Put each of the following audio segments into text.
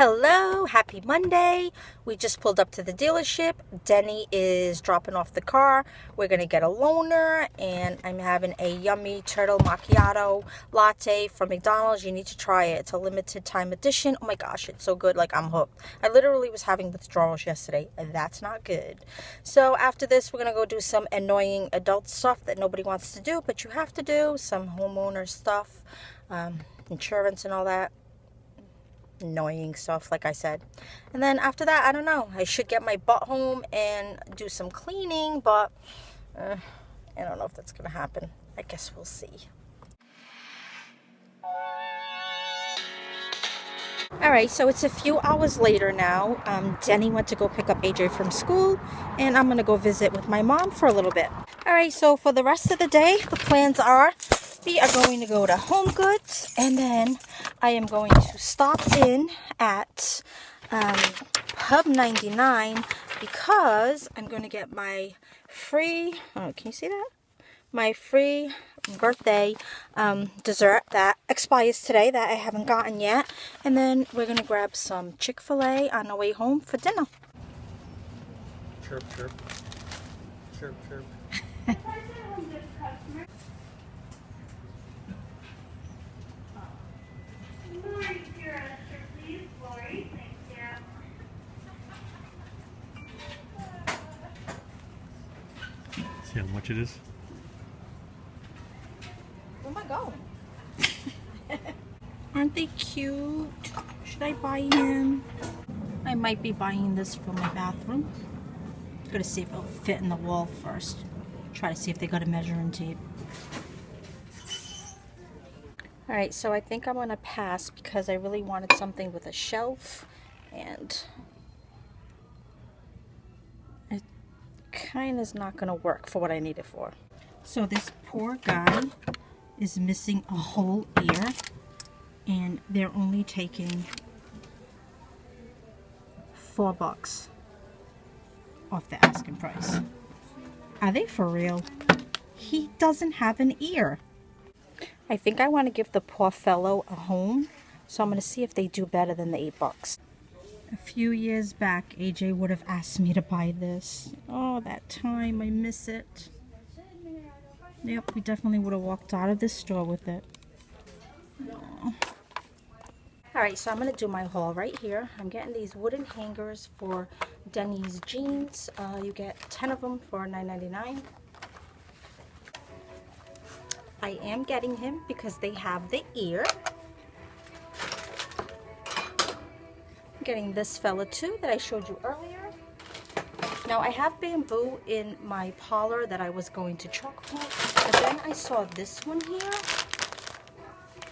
Hello, happy Monday. We just pulled up to the dealership. Denny is dropping off the car. We're going to get a loaner, and I'm having a yummy turtle macchiato latte from McDonald's. You need to try it. It's a limited time edition. Oh my gosh, it's so good. Like, I'm hooked. I literally was having withdrawals yesterday, and that's not good. So after this, we're going to go do some annoying adult stuff that nobody wants to do, but you have to do. Some homeowner stuff, insurance and all that. Annoying stuff, like I said. And then after that, I don't know, I should get my butt home and do some cleaning, but I don't know if that's gonna happen. I guess we'll see. Alright, so it's a few hours later now. Denny went to go pick up AJ from school, and I'm gonna go visit with my mom for a little bit. Alright, so for the rest of the day, the plans are we are going to go to HomeGoods, and then I am going to stop in at Hub 99 because I'm going to get my free, can you see that? My free birthday dessert that expires today that I haven't gotten yet. And then we're going to grab some Chick-fil-A on the way home for dinner. Chirp, chirp. Chirp, chirp. See how much it is? Where am I going? Aren't they cute? Should I buy him? I might be buying this for my bathroom. I'm gonna see if it'll fit in the wall first. Try to see if they got a measuring tape. Alright, so I think I'm gonna pass because I really wanted something with a shelf, and it kind of is not gonna work for what I need it for. So this poor guy is missing a whole ear, and they're only taking $4 off the asking price. Are they for real? He doesn't have an ear. I think I want to give the poor fellow a home, so I'm going to see if they do better than the $8. A few years back, AJ would have asked me to buy this. Oh, that time, I miss it. Yep, we definitely would have walked out of this store with it. Oh. Alright, so I'm going to do my haul right here. I'm getting these wooden hangers for Denny's jeans. You get 10 of them for $9.99. I am getting him because they have the ear. I'm getting this fella too that I showed you earlier. Now I have bamboo in my parlor that I was going to chalk paint, but then I saw this one here,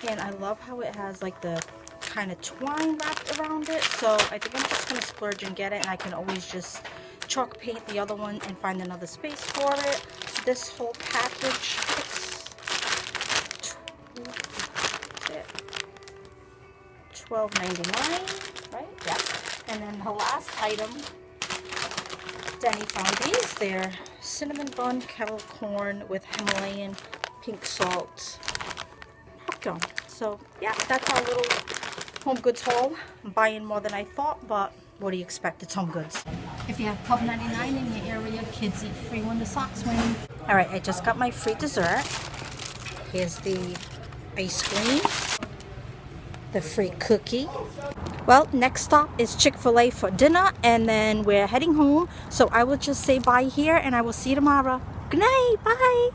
and I love how it has like the kind of twine wrapped around it, so I think I'm just going to splurge and get it, and I can always just chalk paint the other one and find another space for it. This whole package, $12.99, right? Yep. And then the last item, Denny found these. They're cinnamon bun kettle corn with Himalayan pink salt popcorn. So yeah, that's our little HomeGoods haul. I'm buying more than I thought, but what do you expect? It's HomeGoods. If you have Pub 99 in your area, kids eat free when the socks win. All right, I just got my free dessert. Here's the ice cream, the free cookie. Well, next stop is Chick-fil-A for dinner, and then we're heading home. So I will just say bye here, and I will see you tomorrow. Good night. Bye.